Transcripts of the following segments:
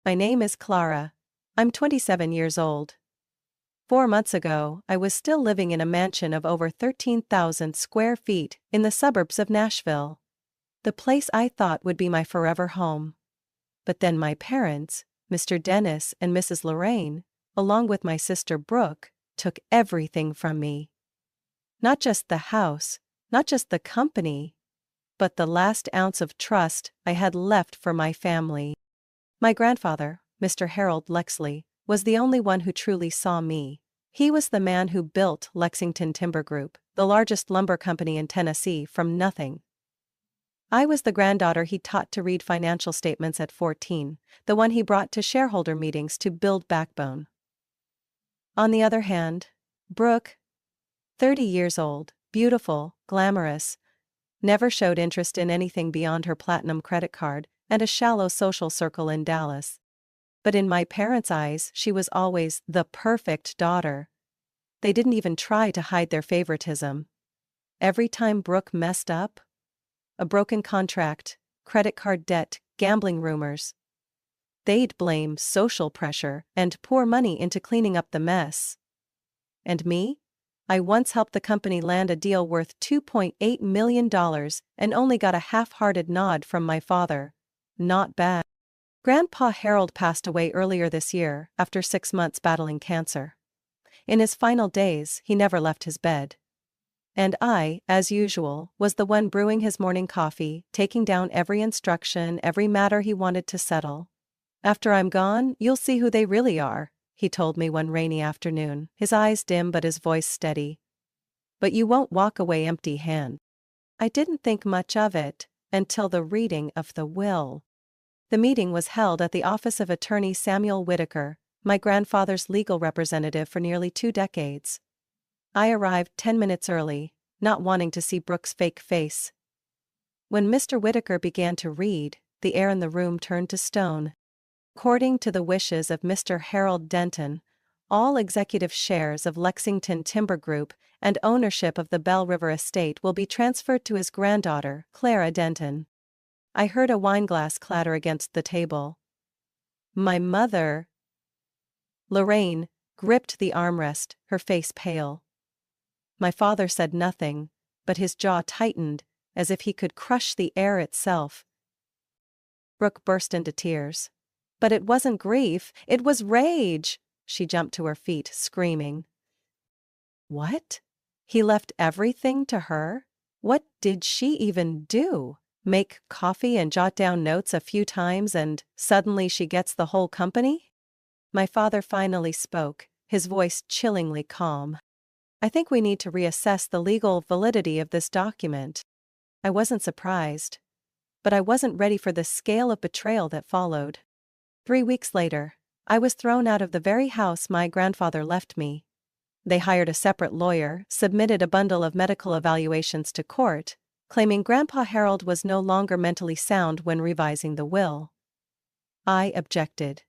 My name is Clara. I'm 27 years old. 4 months ago, I was still living in a mansion of over 13,000 square feet in the suburbs of Nashville. The place I thought would be my forever home. But then my parents, Mr. Dennis and Mrs. Lorraine, along with my sister Brooke, took everything from me. Not just the house, not just the company, but the last ounce of trust I had left for my family. My grandfather, Mr. Harold Lexley, was the only one who truly saw me. He was the man who built Lexington Timber Group, the largest lumber company in Tennessee, from nothing. I was the granddaughter he taught to read financial statements at 14, the one he brought to shareholder meetings to build backbone. On the other hand, Brooke, 30 years old, beautiful, glamorous, never showed interest in anything beyond her platinum credit card and a shallow social circle in Dallas. But in my parents' eyes, she was always the perfect daughter. They didn't even try to hide their favoritism. Every time Brooke messed up, a broken contract, credit card debt, gambling rumors, they'd blame social pressure and pour money into cleaning up the mess. And me? I once helped the company land a deal worth $2.8 million and only got a half-hearted nod from my father. Not bad. Grandpa Harold passed away earlier this year after 6 months battling cancer. In his final days, he never left his bed. And I, as usual, was the one brewing his morning coffee, taking down every instruction, every matter he wanted to settle. "After I'm gone, you'll see who they really are," he told me one rainy afternoon, his eyes dim but his voice steady. "But you won't walk away empty-handed." I didn't think much of it until the reading of the will. The meeting was held at the office of attorney Samuel Whitaker, my grandfather's legal representative for nearly 2 decades. I arrived 10 minutes early, not wanting to see Brooke's fake face. When Mr. Whitaker began to read, the air in the room turned to stone. According to the wishes of Mr. Harold Denton, all executive shares of Lexington Timber Group and ownership of the Bell River estate will be transferred to his granddaughter, Clara Denton. I heard a wineglass clatter against the table. My mother, Lorraine, gripped the armrest, her face pale. My father said nothing, but his jaw tightened, as if he could crush the air itself. Brooke burst into tears. But it wasn't grief, it was rage! She jumped to her feet, screaming. What? He left everything to her? What did she even do? Make coffee and jot down notes a few times and suddenly she gets the whole company? My father finally spoke, his voice chillingly calm. "I think we need to reassess the legal validity of this document." I wasn't surprised. But I wasn't ready for the scale of betrayal that followed. 3 weeks later, I was thrown out of the very house my grandfather left me. They hired a separate lawyer, submitted a bundle of medical evaluations to court, claiming Grandpa Harold was no longer mentally sound when revising the will. I objected.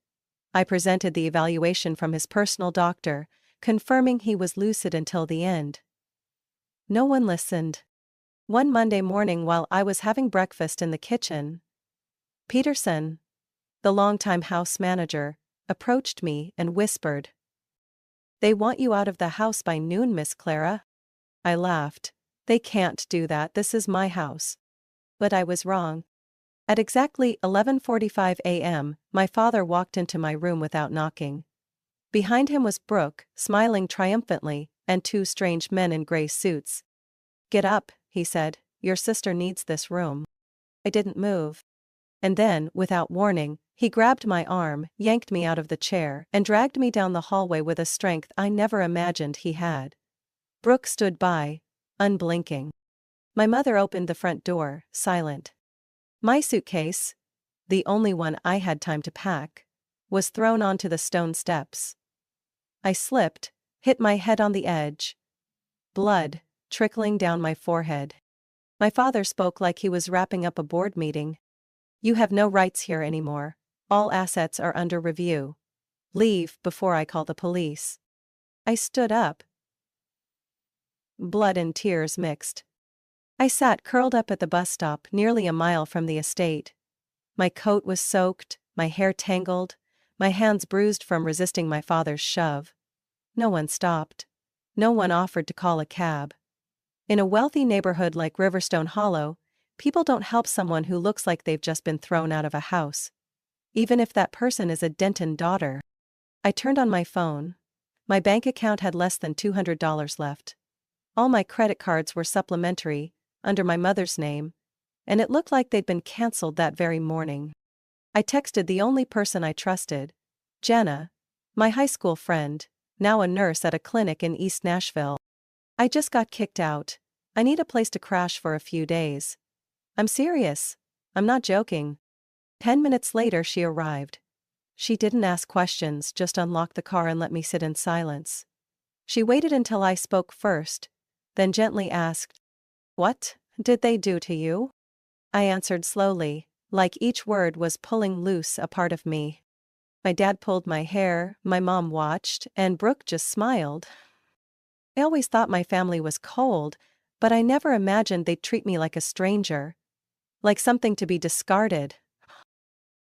I presented the evaluation from his personal doctor, confirming he was lucid until the end. No one listened. One Monday morning while I was having breakfast in the kitchen, Peterson, the longtime house manager, approached me and whispered, "They want you out of the house by noon, Miss Clara." I laughed. "They can't do that, this is my house." But I was wrong. At exactly 11:45 a.m., my father walked into my room without knocking. Behind him was Brooke, smiling triumphantly, and 2 strange men in gray suits. "Get up," he said, "your sister needs this room." I didn't move. And then, without warning, he grabbed my arm, yanked me out of the chair, and dragged me down the hallway with a strength I never imagined he had. Brooke stood by, unblinking. My mother opened the front door, silent. My suitcase, the only one I had time to pack, was thrown onto the stone steps. I slipped, hit my head on the edge. Blood trickling down my forehead. My father spoke like he was wrapping up a board meeting. "You have no rights here anymore. All assets are under review. Leave before I call the police." I stood up. Blood and tears mixed. I sat curled up at the bus stop nearly a mile from the estate. My coat was soaked, my hair tangled, my hands bruised from resisting my father's shove. No one stopped. No one offered to call a cab. In a wealthy neighborhood like Riverstone Hollow, people don't help someone who looks like they've just been thrown out of a house, even if that person is a Denton daughter. I turned on my phone. My bank account had less than $200 left. All my credit cards were supplementary, under my mother's name, and it looked like they'd been canceled that very morning. I texted the only person I trusted, Jenna, my high school friend, now a nurse at a clinic in East Nashville. I just got kicked out. I need a place to crash for a few days. I'm serious. I'm not joking. 10 minutes later she arrived. She didn't ask questions, just unlocked the car and let me sit in silence. She waited until I spoke first, then gently asked, "What did they do to you?" I answered slowly, like each word was pulling loose a part of me. My dad pulled my hair, my mom watched, and Brooke just smiled. I always thought my family was cold, but I never imagined they'd treat me like a stranger. Like something to be discarded.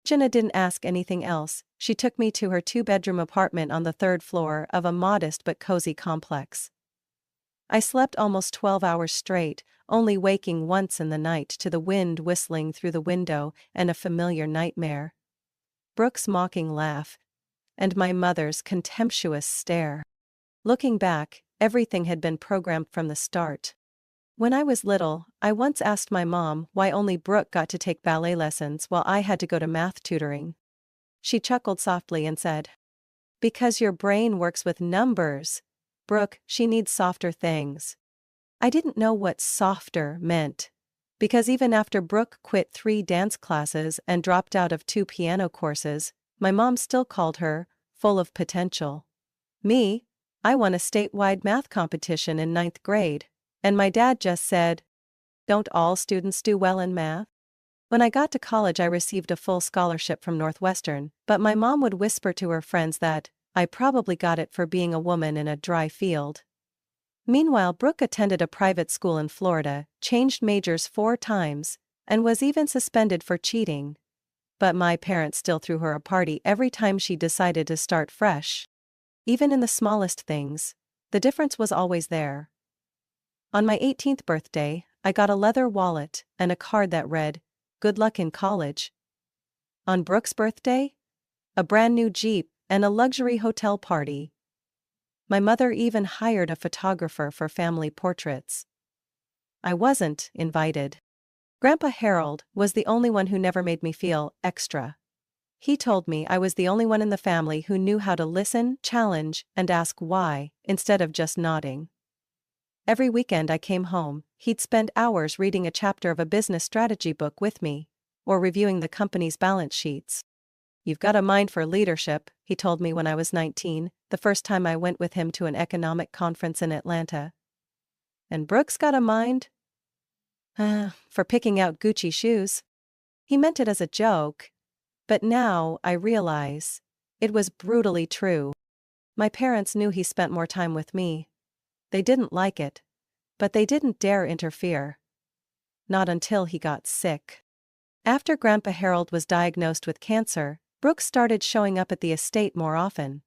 Jenna didn't ask anything else. She took me to her 2-bedroom apartment on the 3rd floor of a modest but cozy complex. I slept almost 12 hours straight, only waking once in the night to the wind whistling through the window and a familiar nightmare. Brooke's mocking laugh, and my mother's contemptuous stare. Looking back, everything had been programmed from the start. When I was little, I once asked my mom why only Brooke got to take ballet lessons while I had to go to math tutoring. She chuckled softly and said, "Because your brain works with numbers. Brooke, she needs softer things." I didn't know what softer meant. Because even after Brooke quit 3 dance classes and dropped out of 2 piano courses, my mom still called her full of potential. Me, I won a statewide math competition in 9th grade, and my dad just said, "Don't all students do well in math?" When I got to college I received a full scholarship from Northwestern, but my mom would whisper to her friends that I probably got it for being a woman in a dry field. Meanwhile, Brooke attended a private school in Florida, changed majors 4 times, and was even suspended for cheating. But my parents still threw her a party every time she decided to start fresh. Even in the smallest things, the difference was always there. On my 18th birthday, I got a leather wallet and a card that read, "Good luck in college." On Brooke's birthday, a brand new Jeep and a luxury hotel party. My mother even hired a photographer for family portraits. I wasn't invited. Grandpa Harold was the only one who never made me feel extra. He told me I was the only one in the family who knew how to listen, challenge, and ask why, instead of just nodding. Every weekend I came home, he'd spend hours reading a chapter of a business strategy book with me, or reviewing the company's balance sheets. "You've got a mind for leadership," he told me when I was 19, the first time I went with him to an economic conference in Atlanta. "And Brooke's got a mind? For picking out Gucci shoes." He meant it as a joke, but now I realize it was brutally true. My parents knew he spent more time with me. They didn't like it, but they didn't dare interfere. Not until he got sick. After Grandpa Harold was diagnosed with cancer, Brooke started showing up at the estate more often.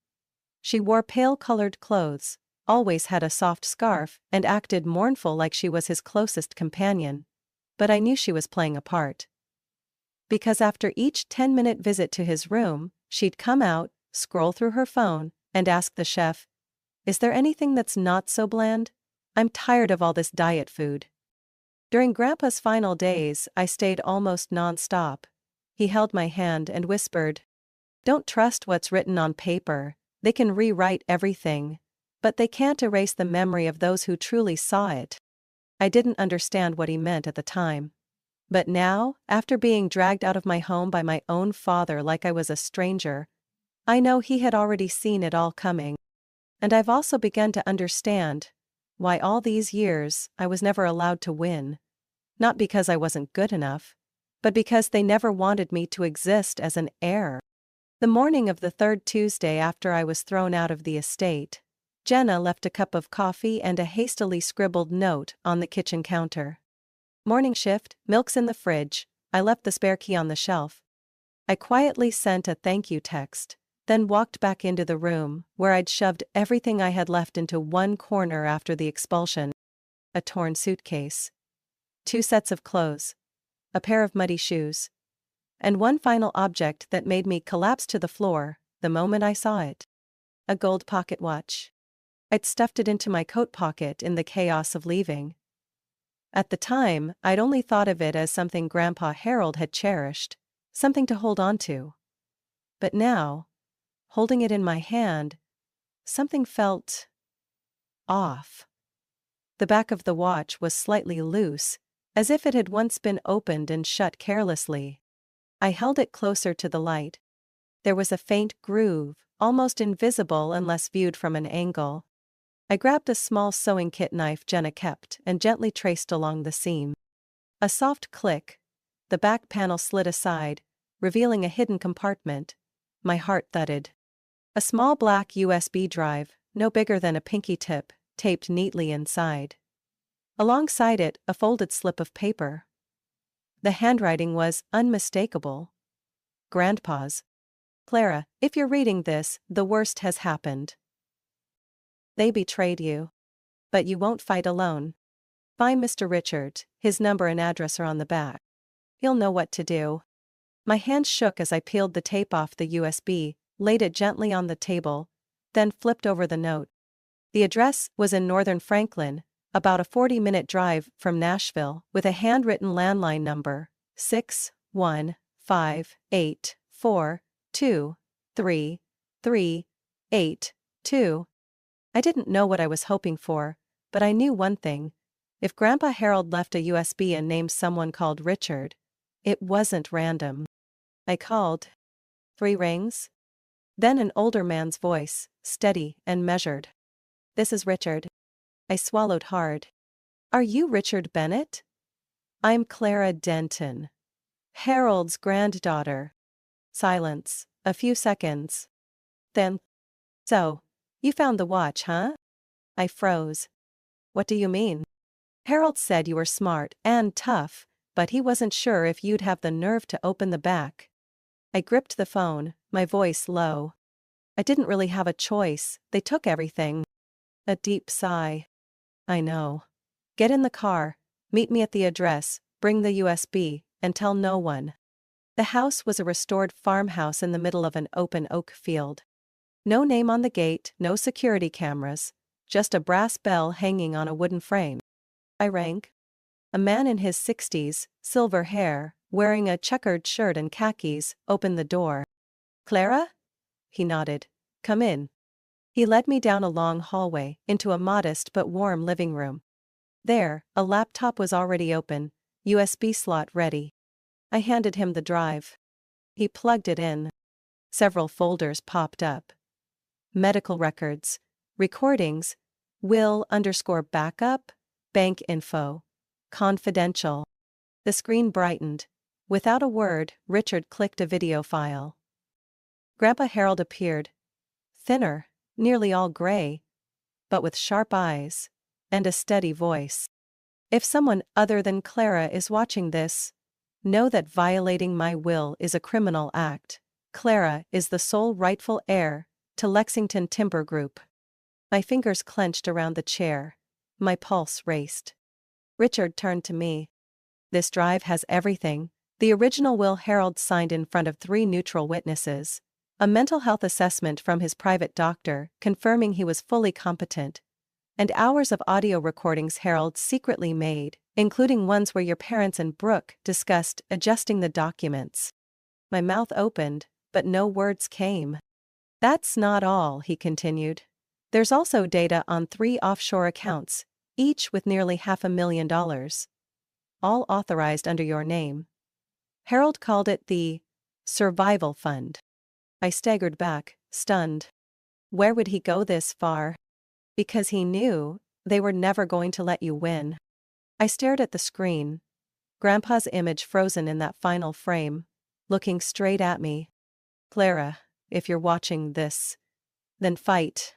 She wore pale-colored clothes, always had a soft scarf, and acted mournful like she was his closest companion. But I knew she was playing a part. Because after each 10-minute visit to his room, she'd come out, scroll through her phone, and ask the chef, "Is there anything that's not so bland? I'm tired of all this diet food." During Grandpa's final days, I stayed almost non-stop. He held my hand and whispered, "Don't trust what's written on paper. They can rewrite everything, but they can't erase the memory of those who truly saw it." I didn't understand what he meant at the time. But now, after being dragged out of my home by my own father like I was a stranger, I know he had already seen it all coming. And I've also begun to understand why all these years I was never allowed to win. Not because I wasn't good enough, but because they never wanted me to exist as an heir. The morning of the 3rd Tuesday after I was thrown out of the estate, Jenna left a cup of coffee and a hastily scribbled note on the kitchen counter. "Morning shift, milk's in the fridge, I left the spare key on the shelf." I quietly sent a thank you text, then walked back into the room, where I'd shoved everything I had left into one corner after the expulsion. A torn suitcase, 2 sets of clothes, a pair of muddy shoes, and one final object that made me collapse to the floor the moment I saw it. A gold pocket watch. I'd stuffed it into my coat pocket in the chaos of leaving. At the time, I'd only thought of it as something Grandpa Harold had cherished, something to hold on to. But now, holding it in my hand, something felt off. The back of the watch was slightly loose, as if it had once been opened and shut carelessly. I held it closer to the light. There was a faint groove, almost invisible unless viewed from an angle. I grabbed a small sewing kit knife Jenna kept and gently traced along the seam. A soft click. The back panel slid aside, revealing a hidden compartment. My heart thudded. A small black USB drive, no bigger than a pinky tip, taped neatly inside. Alongside it, a folded slip of paper. The handwriting was unmistakable. Grandpa's. Clara, if you're reading this, the worst has happened. They betrayed you. But you won't fight alone. Find Mr. Richard, his number and address are on the back. He'll know what to do. My hand shook as I peeled the tape off the USB, laid it gently on the table, then flipped over the note. The address was in northern Franklin, about a 40-minute drive from Nashville, with a handwritten landline number, 61584233382. I didn't know what I was hoping for, but I knew one thing. If Grandpa Harold left a USB and named someone called Richard, it wasn't random. I called. 3 rings. Then an older man's voice, steady and measured. This is Richard. I swallowed hard. Are you Richard Bennett? I'm Clara Denton, Harold's granddaughter. Silence. A few seconds. Then, so, you found the watch, huh? I froze. What do you mean? Harold said you were smart and tough, but he wasn't sure if you'd have the nerve to open the back. I gripped the phone, my voice low. I didn't really have a choice, they took everything. A deep sigh. I know. Get in the car, meet me at the address, bring the USB, and tell no one. The house was a restored farmhouse in the middle of an open oak field. No name on the gate, no security cameras, just a brass bell hanging on a wooden frame. I rang. A man in his 60s, silver hair, wearing a checkered shirt and khakis, opened the door. Clara? He nodded. Come in. He led me down a long hallway, into a modest but warm living room. There, a laptop was already open, USB slot ready. I handed him the drive. He plugged it in. Several folders popped up. Medical records, recordings, will_backup, bank info, confidential. The screen brightened. Without a word, Richard clicked a video file. Grandpa Harold appeared. Thinner, nearly all gray, but with sharp eyes, and a steady voice. If someone other than Clara is watching this, know that violating my will is a criminal act. Clara is the sole rightful heir to Lexington Timber Group. My fingers clenched around the chair. My pulse raced. Richard turned to me. This drive has everything. The original will Harold signed in front of 3 neutral witnesses. A mental health assessment from his private doctor confirming he was fully competent. And hours of audio recordings Harold secretly made, including ones where your parents and Brooke discussed adjusting the documents. My mouth opened, but no words came. That's not all, he continued. There's also data on 3 offshore accounts, each with nearly $500,000. All authorized under your name. Harold called it the survival fund. I staggered back, stunned. Where would he go this far? Because he knew they were never going to let you win. I stared at the screen. Grandpa's image frozen in that final frame, looking straight at me. Clara, if you're watching this, then fight.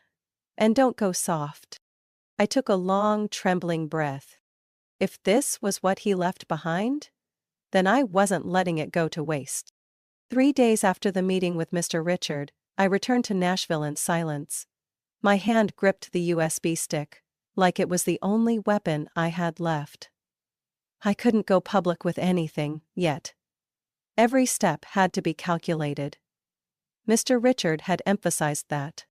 And don't go soft. I took a long, trembling breath. If this was what he left behind, then I wasn't letting it go to waste. 3 days after the meeting with Mr. Richard, I returned to Nashville in silence. My hand gripped the USB stick, like it was the only weapon I had left. I couldn't go public with anything, yet. Every step had to be calculated. Mr. Richard had emphasized that.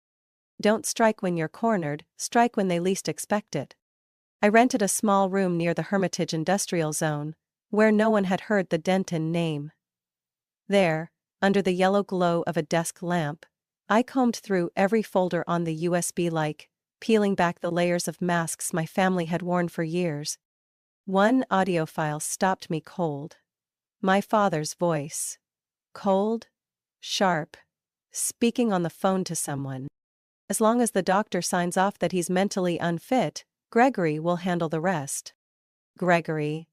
Don't strike when you're cornered, strike when they least expect it. I rented a small room near the Hermitage Industrial Zone, where no one had heard the Denton name. There, under the yellow glow of a desk lamp, I combed through every folder on the USB, like peeling back the layers of masks my family had worn for years. One audio file stopped me cold. My father's voice. Cold, sharp, speaking on the phone to someone. As long as the doctor signs off that he's mentally unfit, Gregory will handle the rest. Gregory.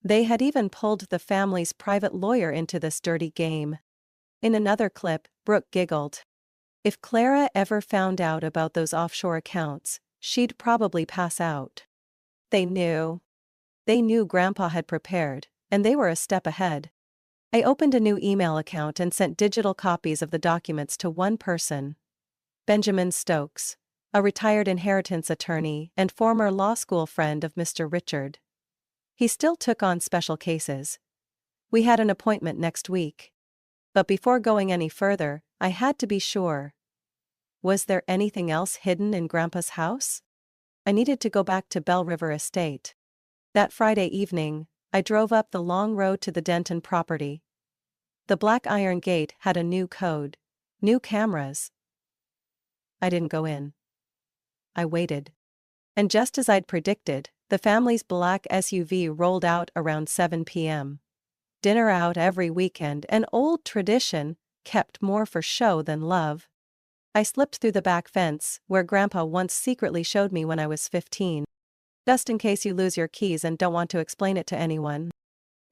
They had even pulled the family's private lawyer into this dirty game. In another clip, Brooke giggled. If Clara ever found out about those offshore accounts, she'd probably pass out. They knew. They knew Grandpa had prepared, and they were a step ahead. I opened a new email account and sent digital copies of the documents to one person. Benjamin Stokes, a retired inheritance attorney and former law school friend of Mr. Richard. He still took on special cases. We had an appointment next week. But before going any further, I had to be sure. Was there anything else hidden in Grandpa's house? I needed to go back to Bell River Estate. That Friday evening, I drove up the long road to the Denton property. The black iron gate had a new code, new cameras. I didn't go in. I waited. And just as I'd predicted, the family's black SUV rolled out around 7 p.m. Dinner out every weekend, an old tradition, kept more for show than love. I slipped through the back fence, where Grandpa once secretly showed me when I was 15. Just in case you lose your keys and don't want to explain it to anyone.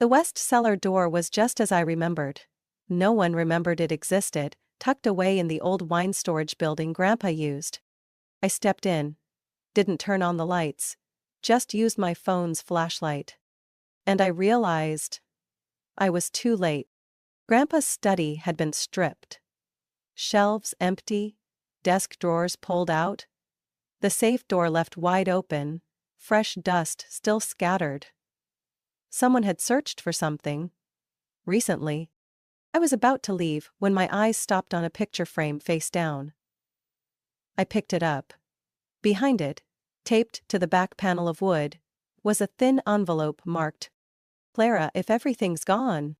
The west cellar door was just as I remembered. No one remembered it existed, tucked away in the old wine storage building Grandpa used. I stepped in. Didn't turn on the lights. Just used my phone's flashlight. And I realized I was too late. Grandpa's study had been stripped. Shelves empty, desk drawers pulled out. The safe door left wide open, fresh dust still scattered. Someone had searched for something. Recently. I was about to leave when my eyes stopped on a picture frame face down. I picked it up. Behind it, taped to the back panel of wood, was a thin envelope marked, "Clara, if everything's gone."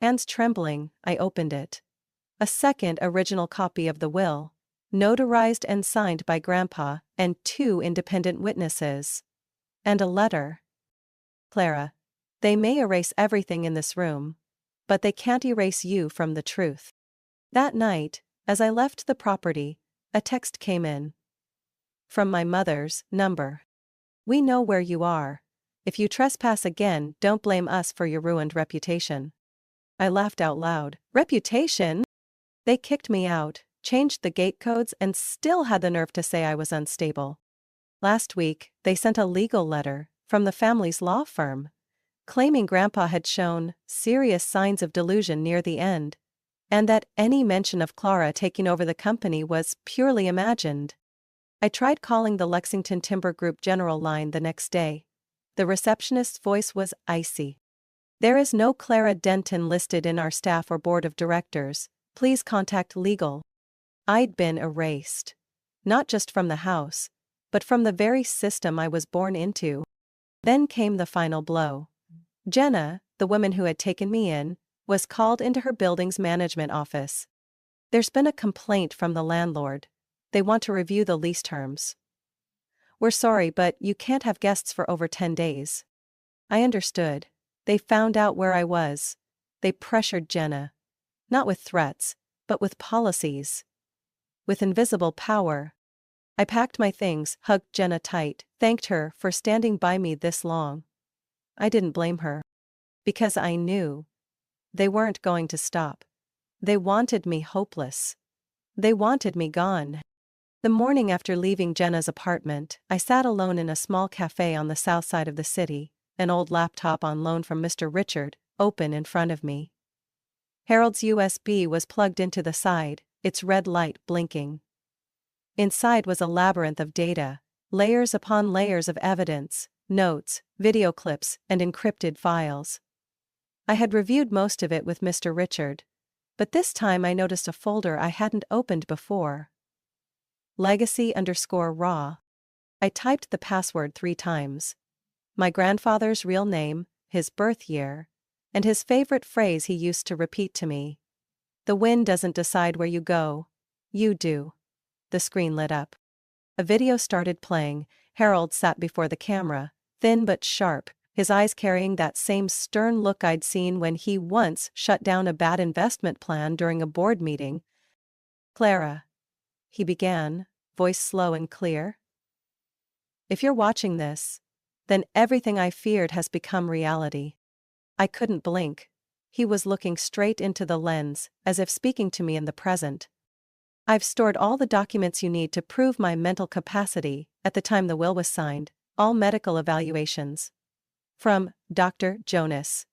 Hands trembling, I opened it. A second original copy of the will, notarized and signed by Grandpa and 2 independent witnesses. And a letter. Clara, they may erase everything in this room, but they can't erase you from the truth. That night, as I left the property, a text came in. From my mother's number. "We know where you are. If you trespass again, don't blame us for your ruined reputation." I laughed out loud. Reputation? They kicked me out, changed the gate codes, and still had the nerve to say I was unstable. Last week, they sent a legal letter from the family's law firm, claiming Grandpa had shown serious signs of delusion near the end, and that any mention of Clara taking over the company was purely imagined. I tried calling the Lexington Timber Group general line the next day. The receptionist's voice was icy. "There is no Clara Denton listed in our staff or board of directors. Please contact legal." I'd been erased. Not just from the house, but from the very system I was born into. Then came the final blow. Jenna, the woman who had taken me in, was called into her building's management office. "There's been a complaint from the landlord. They want to review the lease terms. We're sorry, but you can't have guests for over 10 days. I understood. They found out where I was. They pressured Jenna. Not with threats, but with policies. With invisible power. I packed my things, hugged Jenna tight, thanked her for standing by me this long. I didn't blame her. Because I knew. They weren't going to stop. They wanted me hopeless. They wanted me gone. The morning after leaving Jenna's apartment, I sat alone in a small cafe on the south side of the city, an old laptop on loan from Mr. Richard, open in front of me. Harold's USB was plugged into the side, its red light blinking. Inside was a labyrinth of data, layers upon layers of evidence, notes, video clips, and encrypted files. I had reviewed most of it with Mr. Richard, but this time I noticed a folder I hadn't opened before. Legacy_raw. I typed the password 3 times. My grandfather's real name, his birth year, and his favorite phrase he used to repeat to me. "The wind doesn't decide where you go. You do." The screen lit up. A video started playing. Harold sat before the camera, thin but sharp, his eyes carrying that same stern look I'd seen when he once shut down a bad investment plan during a board meeting. "Clara," he began, voice slow and clear. "If you're watching this, then everything I feared has become reality." I couldn't blink. He was looking straight into the lens, as if speaking to me in the present. "I've stored all the documents you need to prove my mental capacity at the time the will was signed, all medical evaluations. From Dr. Jonas,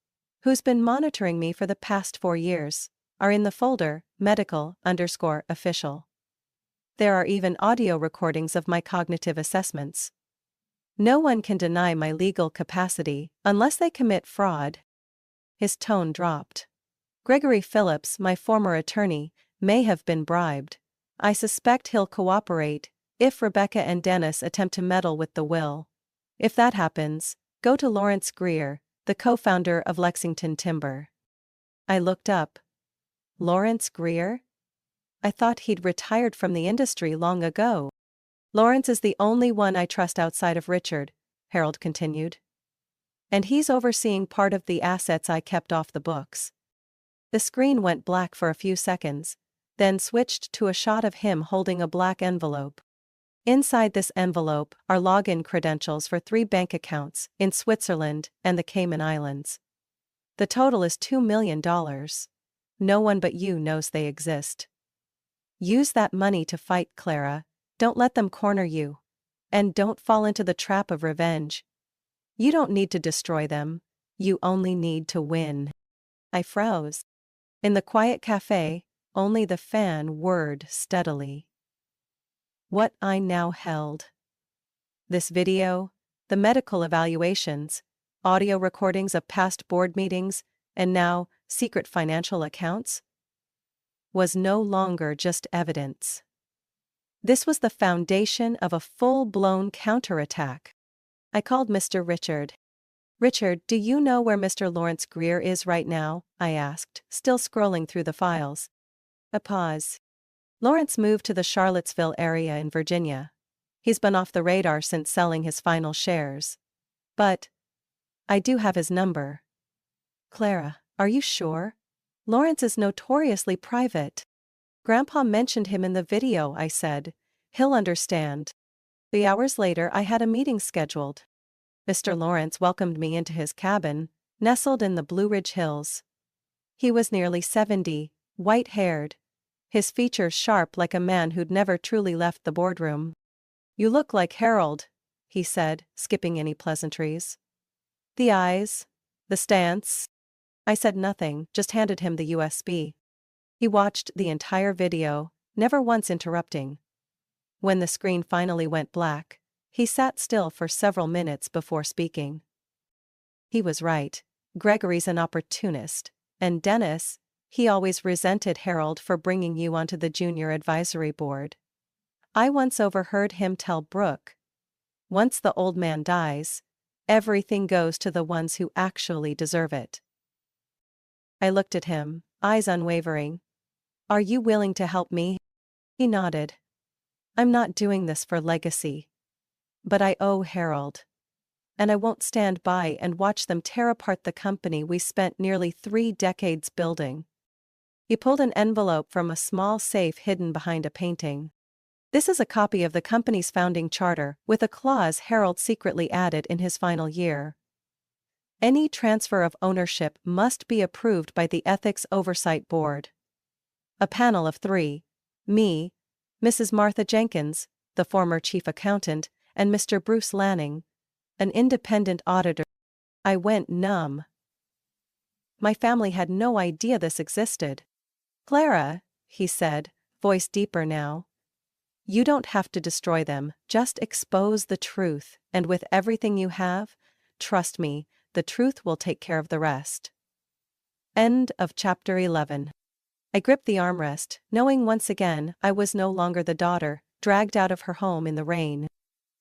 who's been monitoring me for the past 4 years, are in the folder, medical_official. There are even audio recordings of my cognitive assessments. No one can deny my legal capacity unless they commit fraud." His tone dropped. "Gregory Phillips, my former attorney, may have been bribed. I suspect he'll cooperate if Rebecca and Dennis attempt to meddle with the will. If that happens, go to Lawrence Greer, the co-founder of Lexington Timber." I looked up. Lawrence Greer? I thought he'd retired from the industry long ago. "Lawrence is the only one I trust outside of Richard," Harold continued. "And he's overseeing part of the assets I kept off the books." The screen went black for a few seconds, then switched to a shot of him holding a black envelope. Inside this envelope are login credentials for 3 bank accounts in Switzerland and the Cayman Islands. The total is $2 million. No one but you knows they exist. Use that money to fight, Clara. Don't let them corner you. And don't fall into the trap of revenge. You don't need to destroy them. You only need to win." I froze. In the quiet cafe, only the fan whirred steadily. What I now held. This video, the medical evaluations, audio recordings of past board meetings, and now, secret financial accounts, was no longer just evidence. This was the foundation of a full-blown counterattack. I called Mr. Richard. "Richard, do you know where Mr. Lawrence Greer is right now?" I asked, still scrolling through the files. A pause. "Lawrence moved to the Charlottesville area in Virginia. He's been off the radar since selling his final shares. But I do have his number." "Clara, are you sure? Lawrence is notoriously private." "Grandpa mentioned him in the video," I said. "He'll understand." 3 hours later I had a meeting scheduled. Mr. Lawrence welcomed me into his cabin, nestled in the Blue Ridge Hills. He was nearly 70, white-haired, his features sharp like a man who'd never truly left the boardroom. "You look like Harold," he said, skipping any pleasantries. "The eyes, the stance." I said nothing, just handed him the USB. He watched the entire video, never once interrupting. When the screen finally went black, he sat still for several minutes before speaking. He was right. Gregory's an opportunist, and Dennis, he always resented Harold for bringing you onto the junior advisory board. I once overheard him tell Brooke, "Once the old man dies, everything goes to the ones who actually deserve it." I looked at him, eyes unwavering. "Are you willing to help me?" He nodded. "I'm not doing this for legacy. But I owe Harold. And I won't stand by and watch them tear apart the company we spent nearly 3 decades building." He pulled an envelope from a small safe hidden behind a painting. "This is a copy of the company's founding charter, with a clause Harold secretly added in his final year. Any transfer of ownership must be approved by the Ethics Oversight Board. A panel of 3, me, Mrs. Martha Jenkins, the former chief accountant, and Mr. Bruce Lanning, an independent auditor." I went numb. My family had no idea this existed. "Clara," he said, voice deeper now. You don't have to destroy them, just expose the truth, and with everything you have, trust me, the truth will take care of the rest. End of chapter 11. I gripped the armrest, knowing once again I was no longer the daughter, dragged out of her home in the rain.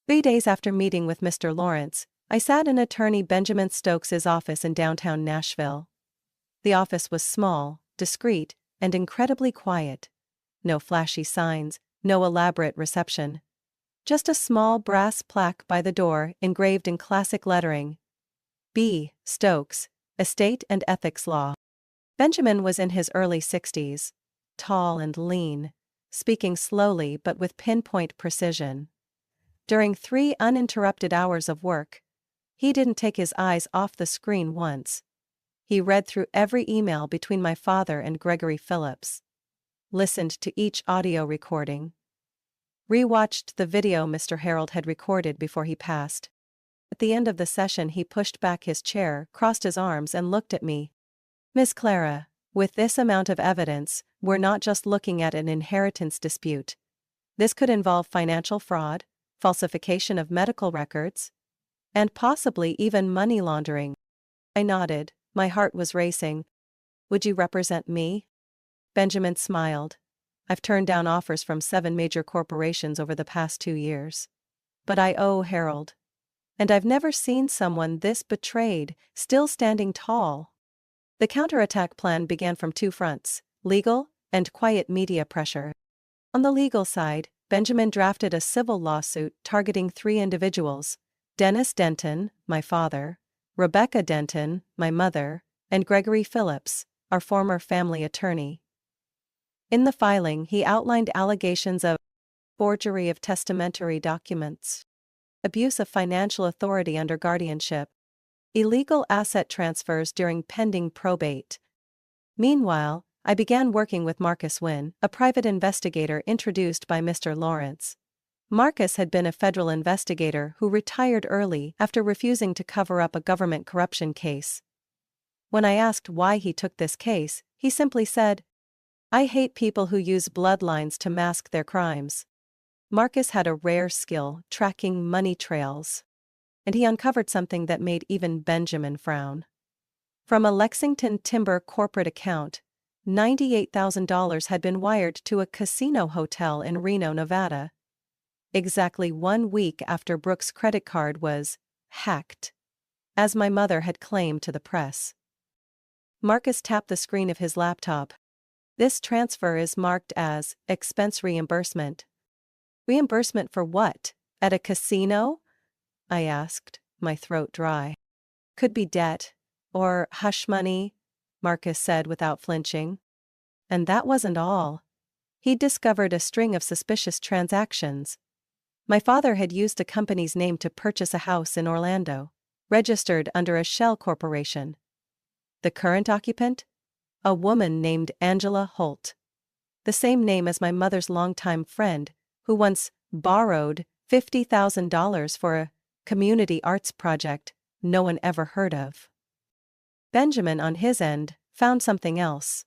3 days after meeting with Mr. Lawrence, I sat in attorney Benjamin Stokes's office in downtown Nashville. The office was small, discreet, and incredibly quiet. No flashy signs, no elaborate reception. Just a small brass plaque by the door engraved in classic lettering. B. Stokes, Estate and Ethics Law. Benjamin was in his early 60s, tall and lean, speaking slowly but with pinpoint precision. During 3 uninterrupted hours of work, he didn't take his eyes off the screen once. He read through every email between my father and Gregory Phillips, listened to each audio recording, rewatched the video Mr. Harold had recorded before he passed. At the end of the session he pushed back his chair, crossed his arms and looked at me. Miss Clara, with this amount of evidence, we're not just looking at an inheritance dispute. This could involve financial fraud, falsification of medical records, and possibly even money laundering. I nodded, my heart was racing. Would you represent me? Benjamin smiled. I've turned down offers from 7 major corporations over the past 2 years. But I owe Harold. And I've never seen someone this betrayed, still standing tall. The counterattack plan began from 2 fronts, legal and quiet media pressure. On the legal side, Benjamin drafted a civil lawsuit targeting 3 individuals: Dennis Denton, my father, Rebecca Denton, my mother, and Gregory Phillips, our former family attorney. In the filing, he outlined allegations of forgery of testamentary documents, abuse of financial authority under guardianship, illegal asset transfers during pending probate. Meanwhile, I began working with Marcus Wynn, a private investigator introduced by Mr. Lawrence. Marcus had been a federal investigator who retired early after refusing to cover up a government corruption case. When I asked why he took this case, he simply said, "I hate people who use bloodlines to mask their crimes." Marcus had a rare skill tracking money trails. And he uncovered something that made even Benjamin frown. From a Lexington Timber corporate account, $98,000 had been wired to a casino hotel in Reno, Nevada. Exactly 1 week after Brooke's credit card was hacked, as my mother had claimed to the press. Marcus tapped the screen of his laptop. This transfer is marked as expense reimbursement. Reimbursement for what? At a casino? I asked, my throat dry. Could be debt, or hush money, Marcus said without flinching. And that wasn't all. He'd discovered a string of suspicious transactions. My father had used a company's name to purchase a house in Orlando, registered under a shell corporation. The current occupant? A woman named Angela Holt. The same name as my mother's longtime friend, who once borrowed $50,000 for a community arts project no one ever heard of. Benjamin, on his end, found something else.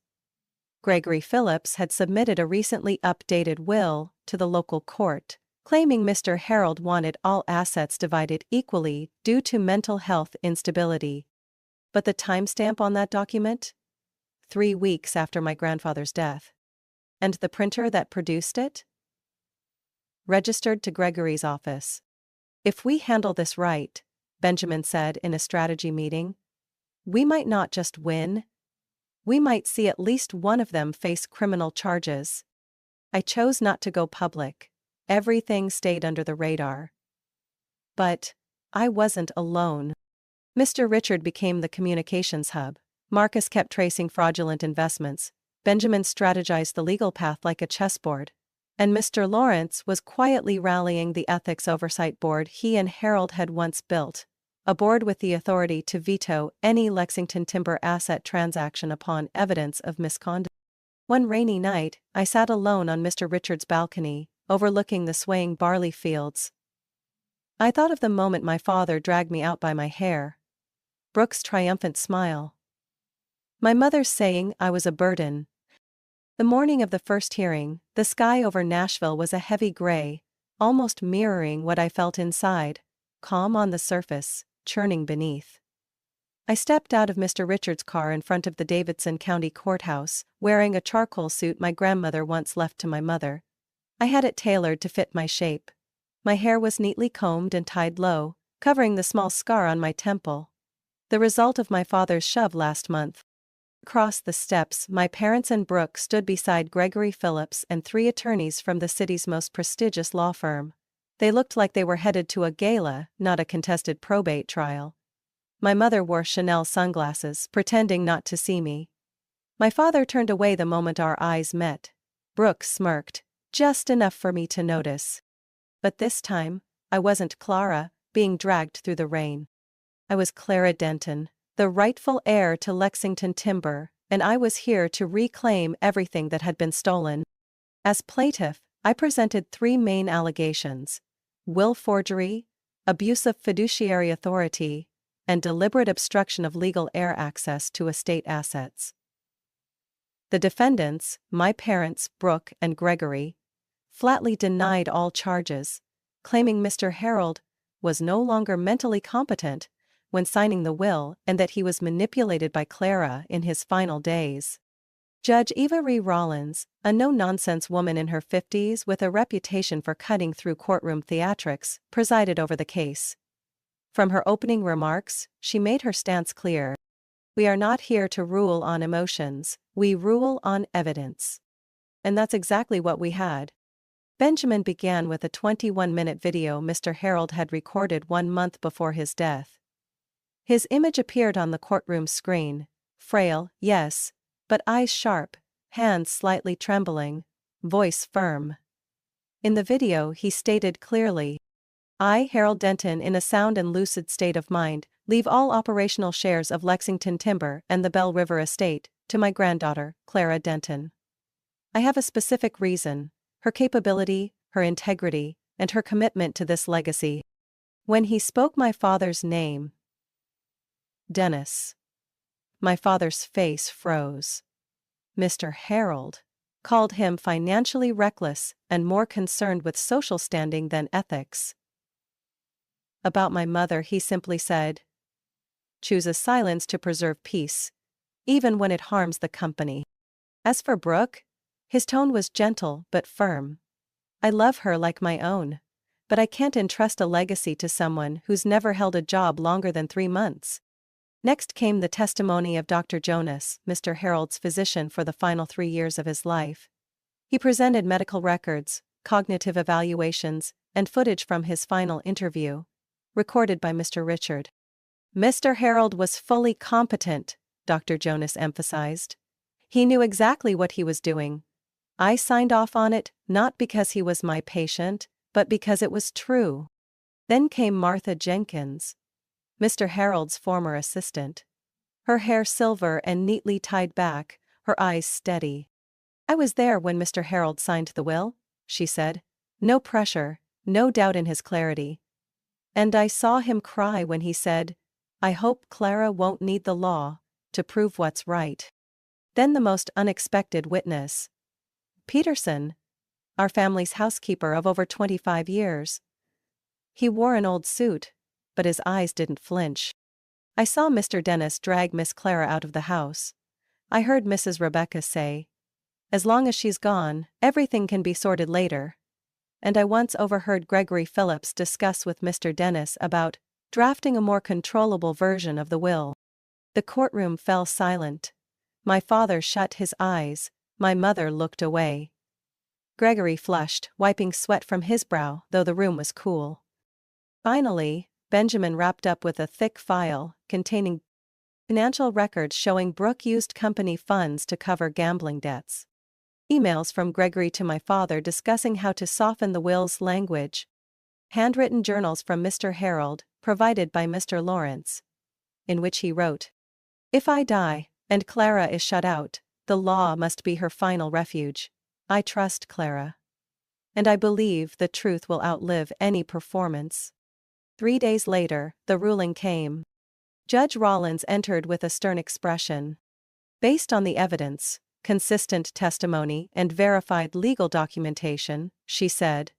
Gregory Phillips had submitted a recently updated will to the local court, claiming Mr. Harold wanted all assets divided equally due to mental health instability. But the timestamp on that document? 3 weeks after my grandfather's death. And the printer that produced it? Registered to Gregory's office. If we handle this right, Benjamin said in a strategy meeting, we might not just win. We might see at least one of them face criminal charges. I chose not to go public. Everything stayed under the radar. But I wasn't alone. Mr. Richard became the communications hub. Marcus kept tracing fraudulent investments. Benjamin strategized the legal path like a chessboard. And Mr. Lawrence was quietly rallying the ethics oversight board he and Harold had once built, a board with the authority to veto any Lexington Timber asset transaction upon evidence of misconduct. One rainy night, I sat alone on Mr. Richard's balcony, overlooking the swaying barley fields. I thought of the moment my father dragged me out by my hair. Brooke's triumphant smile. My mother saying I was a burden. The morning of the first hearing, the sky over Nashville was a heavy gray, almost mirroring what I felt inside, calm on the surface, churning beneath. I stepped out of Mr. Richards' car in front of the Davidson County Courthouse, wearing a charcoal suit my grandmother once left to my mother. I had it tailored to fit my shape. My hair was neatly combed and tied low, covering the small scar on my temple. The result of my father's shove last month. Across the steps, my parents and Brooke stood beside Gregory Phillips and 3 attorneys from the city's most prestigious law firm. They looked like they were headed to a gala, not a contested probate trial. My mother wore Chanel sunglasses, pretending not to see me. My father turned away the moment our eyes met. Brooke smirked, just enough for me to notice. But this time, I wasn't Clara, being dragged through the rain. I was Clara Denton, the rightful heir to Lexington Timber, and I was here to reclaim everything that had been stolen. As plaintiff, I presented 3 main allegations: will forgery, abuse of fiduciary authority, and deliberate obstruction of legal heir access to estate assets. The defendants, my parents, Brooke and Gregory, flatly denied all charges, claiming Mr. Harold was no longer mentally competent when signing the will and that he was manipulated by Clara in his final days. Judge Eva Ree Rollins, a no-nonsense woman in her 50s with a reputation for cutting through courtroom theatrics, presided over the case. From her opening remarks, she made her stance clear. We are not here to rule on emotions, we rule on evidence. And that's exactly what we had. Benjamin began with a 21-minute video Mr. Harold had recorded 1 month before his death. His image appeared on the courtroom screen, frail, yes, but eyes sharp, hands slightly trembling, voice firm. In the video he stated clearly, I, Harold Denton, in a sound and lucid state of mind, leave all operational shares of Lexington Timber and the Bell River Estate to my granddaughter, Clara Denton. I have a specific reason: her capability, her integrity, and her commitment to this legacy. When he spoke my father's name, Dennis, my father's face froze. Mr. Harold called him financially reckless and more concerned with social standing than ethics. About my mother he simply said, chooses silence to preserve peace, even when it harms the company. As for Brooke, his tone was gentle but firm. I love her like my own, but I can't entrust a legacy to someone who's never held a job longer than 3 months. Next came the testimony of Dr. Jonas, Mr. Harold's physician for the final 3 years of his life. He presented medical records, cognitive evaluations, and footage from his final interview, recorded by Mr. Richard. Mr. Harold was fully competent, Dr. Jonas emphasized. He knew exactly what he was doing. I signed off on it, not because he was my patient, but because it was true. Then came Martha Jenkins, Mr. Harold's former assistant. Her hair silver and neatly tied back, her eyes steady. I was there when Mr. Harold signed the will, she said. No pressure, no doubt in his clarity. And I saw him cry when he said, I hope Clara won't need the law to prove what's right. Then the most unexpected witness. Peterson, our family's housekeeper of over 25 years. He wore an old suit, but his eyes didn't flinch. I saw Mr. Dennis drag Miss Clara out of the house. I heard Mrs. Rebecca say, as long as she's gone, everything can be sorted later. And I once overheard Gregory Phillips discuss with Mr. Dennis about drafting a more controllable version of the will. The courtroom fell silent. My father shut his eyes, my mother looked away. Gregory flushed, wiping sweat from his brow, though the room was cool. Finally, Benjamin wrapped up with a thick file containing financial records showing Brooke used company funds to cover gambling debts. Emails from Gregory to my father discussing how to soften the will's language. Handwritten journals from Mr. Harold, provided by Mr. Lawrence, in which he wrote, if I die, and Clara is shut out, the law must be her final refuge. I trust Clara. And I believe the truth will outlive any performance. 3 days later, the ruling came. Judge Rollins entered with a stern expression. Based on the evidence, consistent testimony, and verified legal documentation, she said.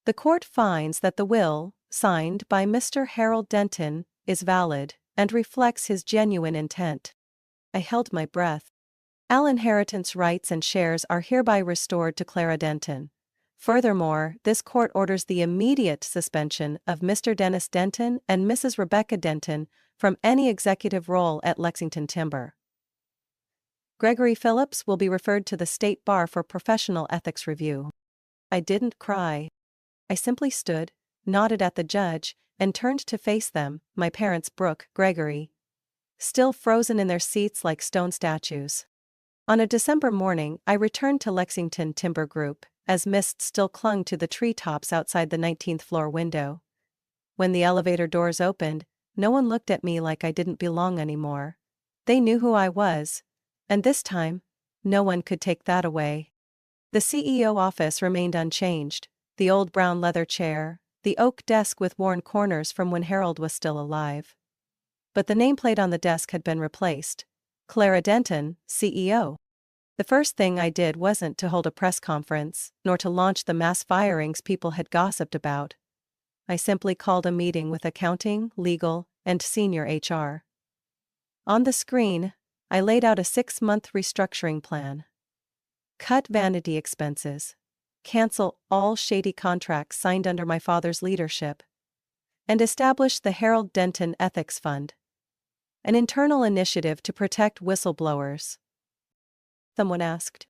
The court finds that the will, signed by Mr. Harold Denton, is valid and reflects his genuine intent. I held my breath. All inheritance rights and shares are hereby restored to Clara Denton. Furthermore, this court orders the immediate suspension of Mr. Dennis Denton and Mrs. Rebecca Denton from any executive role at Lexington Timber. Gregory Phillips will be referred to the State Bar for professional ethics review. I didn't cry. I simply stood, nodded at the judge, and turned to face them, my parents Brooke, Gregory, still frozen in their seats like stone statues. On a December morning, I returned to Lexington Timber Group, as mist still clung to the treetops outside the 19th floor window. When the elevator doors opened, no one looked at me like I didn't belong anymore. They knew who I was. And this time, no one could take that away. The CEO office remained unchanged, the old brown leather chair, the oak desk with worn corners from when Harold was still alive. But the nameplate on the desk had been replaced. Clara Denton, CEO. The first thing I did wasn't to hold a press conference, nor to launch the mass firings people had gossiped about. I simply called a meeting with accounting, legal, and senior HR. On the screen, I laid out a 6-month restructuring plan. Cut vanity expenses. Cancel all shady contracts signed under my father's leadership. And establish the Harold Denton Ethics Fund. An internal initiative to protect whistleblowers. Someone asked,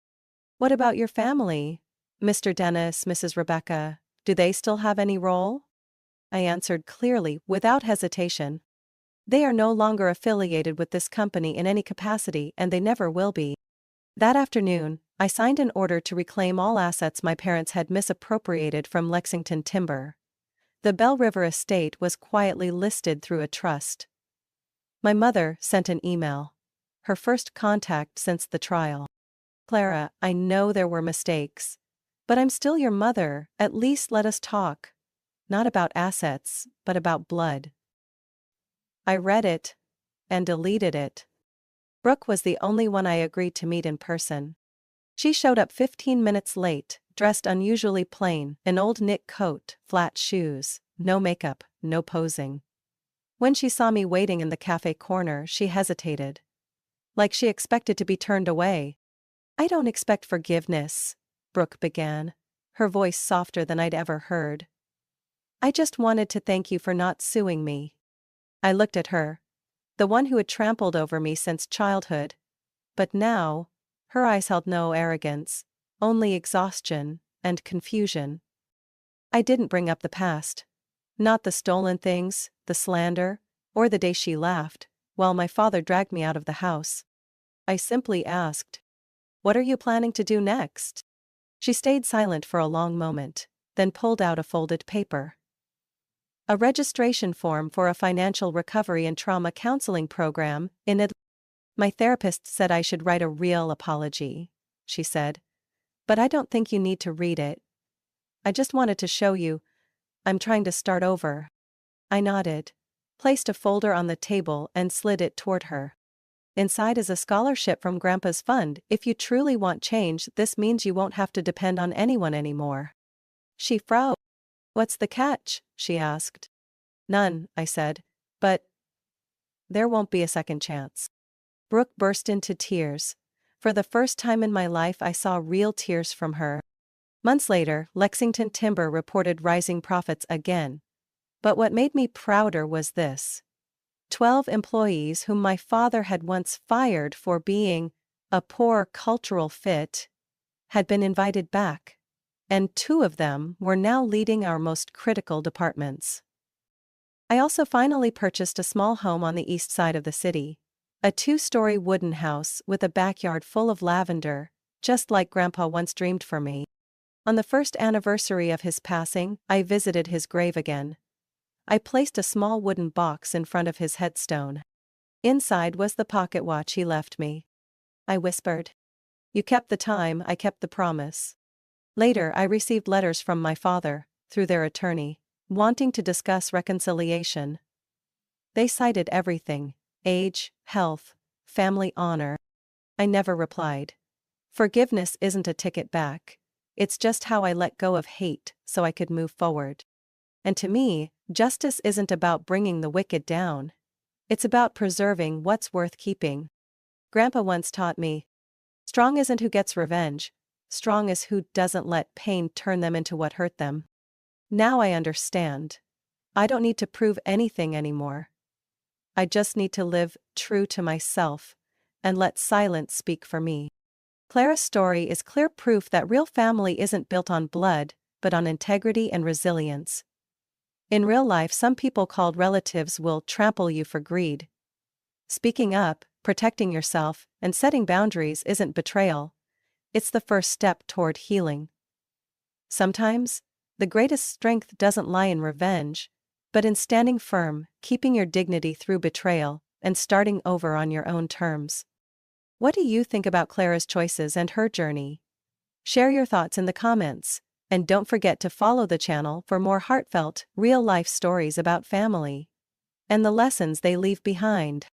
"What about your family? Mr. Dennis, Mrs. Rebecca, do they still have any role?" I answered clearly, without hesitation. They are no longer affiliated with this company in any capacity and they never will be. That afternoon, I signed an order to reclaim all assets my parents had misappropriated from Lexington Timber. The Bell River estate was quietly listed through a trust. My mother sent an email. Her first contact since the trial. "Clara, I know there were mistakes. But I'm still your mother, at least let us talk. Not about assets, but about blood." I read it. And deleted it. Brooke was the only one I agreed to meet in person. She showed up 15 minutes late, dressed unusually plain, an old knit coat, flat shoes, no makeup, no posing. When she saw me waiting in the cafe corner, she hesitated. Like she expected to be turned away. "I don't expect forgiveness," Brooke began, her voice softer than I'd ever heard. "I just wanted to thank you for not suing me." I looked at her. The one who had trampled over me since childhood. But now, her eyes held no arrogance, only exhaustion and confusion. I didn't bring up the past. Not the stolen things, the slander, or the day she laughed, while my father dragged me out of the house. I simply asked, "What are you planning to do next?" She stayed silent for a long moment, then pulled out a folded paper. "A registration form for a financial recovery and trauma counseling program in Atlanta. My therapist said I should write a real apology," she said. "But I don't think you need to read it. I just wanted to show you. I'm trying to start over." I nodded, placed a folder on the table and slid it toward her. "Inside is a scholarship from Grandpa's fund. If you truly want change, this means you won't have to depend on anyone anymore." She frowned. "What's the catch?" she asked. "None," I said. "But there won't be a second chance." Brooke burst into tears. For the first time in my life I saw real tears from her. Months later, Lexington Timber reported rising profits again. But what made me prouder was this. 12 employees whom my father had once fired for being a poor cultural fit had been invited back. And 2 of them were now leading our most critical departments. I also finally purchased a small home on the east side of the city. A 2-story wooden house with a backyard full of lavender, just like Grandpa once dreamed for me. On the first anniversary of his passing, I visited his grave again. I placed a small wooden box in front of his headstone. Inside was the pocket watch he left me. I whispered, "You kept the time, I kept the promise." Later I received letters from my father, through their attorney, wanting to discuss reconciliation. They cited everything: age, health, family honor. I never replied. Forgiveness isn't a ticket back. It's just how I let go of hate so I could move forward. And to me, justice isn't about bringing the wicked down. It's about preserving what's worth keeping. Grandpa once taught me, strong isn't who gets revenge, strong is who doesn't let pain turn them into what hurt them. Now I understand. I don't need to prove anything anymore. I just need to live true to myself and let silence speak for me. Clara's story is clear proof that real family isn't built on blood, but on integrity and resilience. In real life, some people called relatives will trample you for greed. Speaking up, protecting yourself, and setting boundaries isn't betrayal. It's the first step toward healing. Sometimes, the greatest strength doesn't lie in revenge, but in standing firm, keeping your dignity through betrayal, and starting over on your own terms. What do you think about Clara's choices and her journey? Share your thoughts in the comments, and don't forget to follow the channel for more heartfelt, real-life stories about family and the lessons they leave behind.